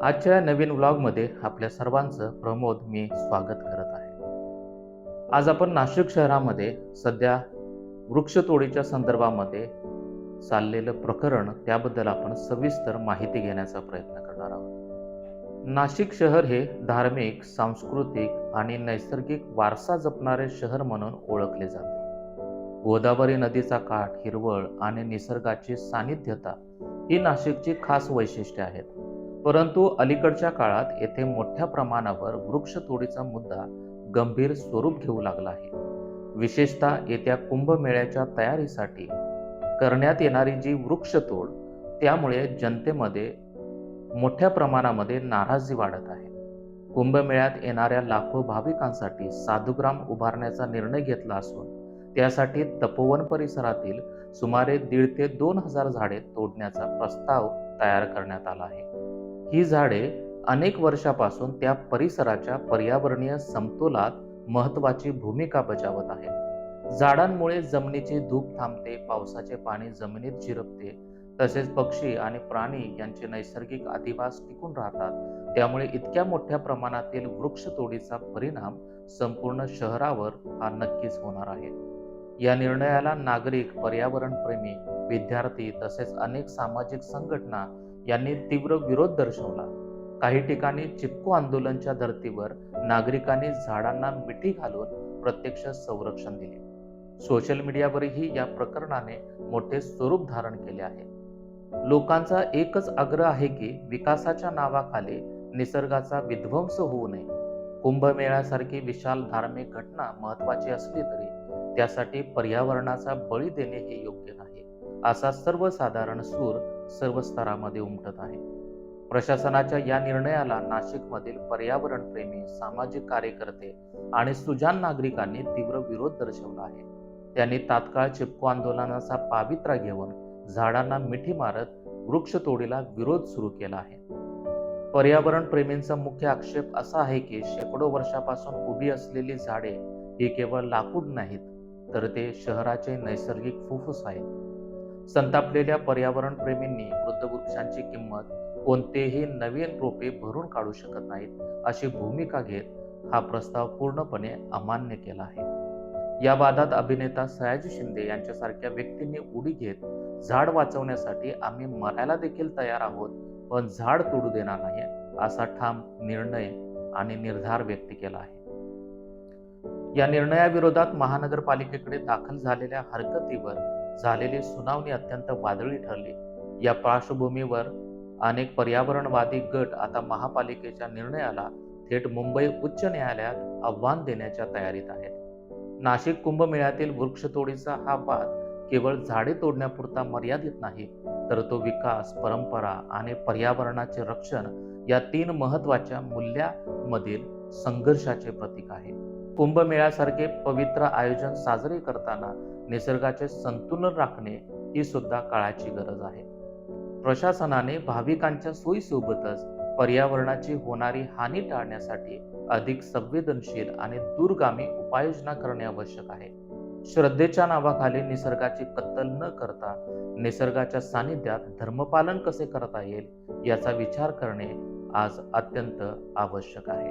आजच्या नवीन व्लॉगमध्ये आपल्या सर्वांचं प्रमोद मी स्वागत करत आहे. आज आपण नाशिक शहरामध्ये सध्या वृक्षतोडीच्या संदर्भामध्ये चाललेलं प्रकरण त्याबद्दल आपण सविस्तर माहिती घेण्याचा प्रयत्न करणार आहोत. नाशिक शहर हे धार्मिक, सांस्कृतिक आणि नैसर्गिक वारसा जपणारे शहर म्हणून ओळखले जाते. गोदावरी नदीचा काठ, हिरवळ आणि निसर्गाची सानिध्यता ही नाशिकची खास वैशिष्ट्ये आहेत. परंतु अलीकडच्या काळात येथे मोठ्या प्रमाणावर वृक्षतोडीचा मुद्दा गंभीर स्वरूप घेऊ लागला आहे. विशेषतः येत्या कुंभमेळ्याच्या तयारीसाठी करण्यात येणारी जी वृक्षतोड, त्यामुळे जनतेमध्ये मोठ्या प्रमाणामध्ये नाराजी वाढत आहे. कुंभमेळ्यात येणाऱ्या लाखो भाविकांसाठी साधुग्राम उभारण्याचा निर्णय घेतला असून त्यासाठी तपोवन परिसरातील सुमारे 1,500 ते 2,000 झाडे तोडण्याचा प्रस्ताव तयार करण्यात आला आहे. ही झाडे अनेक वर्षापासून त्या परिसराच्या पर्यावरणीय समतोलात महत्त्वाची भूमिका बजावत आहेत. झाडांमुळे जमिनीची धूप थांबते, पावसाचे पाणी जमिनीत झिरपते, तसेच पक्षी आणि प्राणी यांचे नैसर्गिक अधिवास टिकून राहतात. त्यामुळे इतक्या मोठ्या प्रमाणातील वृक्षतोडीचा परिणाम संपूर्ण शहरावर हा नक्कीच होणार आहे. या निर्णयाला नागरिक, पर्यावरणप्रेमी, विद्यार्थी तसेच अनेक सामाजिक संघटना यांनी तीव्र विरोध दर्शवला. काही ठिकाणी चिपको आंदोलनच्या धर्तीवर नागरिकांनी झाडांना मिठी घालून प्रत्यक्ष संरक्षण दिले. सोशल मीडियावरही या प्रकरणाने मोठे स्वरूप धारण केले आहे. लोकांचा एकच आग्रह आहे की विकासाच्या नावाखाली निसर्गाचा विध्वंस होऊ नये. कुंभमेळ्यासारखी विशाल धार्मिक घटना महत्त्वाची असली तरी त्यासाठी पर्यावरणाचा बळी देणे हे योग्य नाही, असा सर्वसाधारण सूर सर्व स्तरामध्ये उमटत आहे. प्रशासनाच्या या निर्णयाला नाशिकमधील पर्यावरणप्रेमी, सामाजिक कार्यकर्ते आणि सुजाण नागरिकांनी तीव्र विरोध दर्शवला आहे. त्यांनी तात्काळ चिपको आंदोलनाचा पावित्रा घेऊन झाडांना मिठी मारत वृक्षतोडीला विरोध सुरू केला आहे. पर्यावरण प्रेमींचा मुख्य आक्षेप असा आहे की शेकडो वर्षापासून उभी असलेली झाडे ही केवळ लाकूड नाहीत, तर ते शहराचे नैसर्गिक फुफ्फुस आहेत. संतापलेल्या पर्यावरण प्रेमींनी वृद्ध वृक्षांची किंमत कोणतेही नवीन रोपे भरून काढू शकत नाहीत अशी भूमिका घेत हा प्रस्ताव पूर्णपणे अमान्य केला आहे. या वादात अभिनेता सयाजी शिंदे यांच्यासारख्या व्यक्तींनी उडी घेत झाड वाचवण्यासाठी आम्ही मरायला देखील तयार आहोत, पण झाड तोडू देणार नाही, असा ठाम निर्णय आणि निर्धार व्यक्त केला आहे. या निर्णयाविरोधात महानगरपालिकेकडे दाखल झालेल्या हरकतीवर झालेली सुनावणी अत्यंत वादळी ठरली. या पार्श्वभूमीवर अनेक पर्यावरणवादी गट आता महापालिकेच्या निर्णयाला थेट मुंबई उच्च न्यायालयात आव्हान देण्याच्या तयारीत आहेत. नाशिक कुंभमेळ्यातील वृक्षतोडीचा हा वाद केवळ झाडे तोडण्यापुरता मर्यादित नाही, तर तो विकास, परंपरा आणि पर्यावरणाचे रक्षण या 3 महत्त्वाच्या मूल्यांमधील संघर्षाचे प्रतीक आहे. कुंभमेळ्यासारखे पवित्र आयोजन साजरे करताना निसर्गाचे संतुलन राखणे ही सुद्धा काळाची गरज आहे. प्रशासनाने भाविकांच्या सोयीसोबतच पर्यावरणाची होणारी हानी टाळण्यासाठी अधिक संवेदनशील आणि दूरगामी उपाययोजना करणे आवश्यक आहे. श्रद्धेच्या नावाखाली निसर्गाची कत्तल न करता निसर्गाच्या सानिध्यात धर्मपालन कसे करता येईल याचा विचार करणे आज अत्यंत आवश्यक आहे.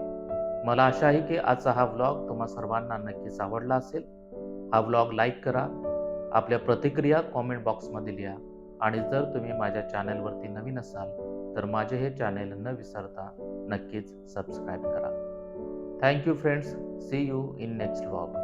मला आशा आहे की आजचा हा व्लॉग तुम्हा सर्वांना नक्कीच आवडला असेल. हा व्लॉग लाईक करा, आपल्या प्रतिक्रिया कॉमेंट बॉक्समध्ये लिहा आणि जर तुम्ही माझ्या चॅनलवरती नवीन असाल तर माझे हे चॅनल न विसरता नक्कीच सबस्क्राईब करा. Thank you friends. See you in next vlog.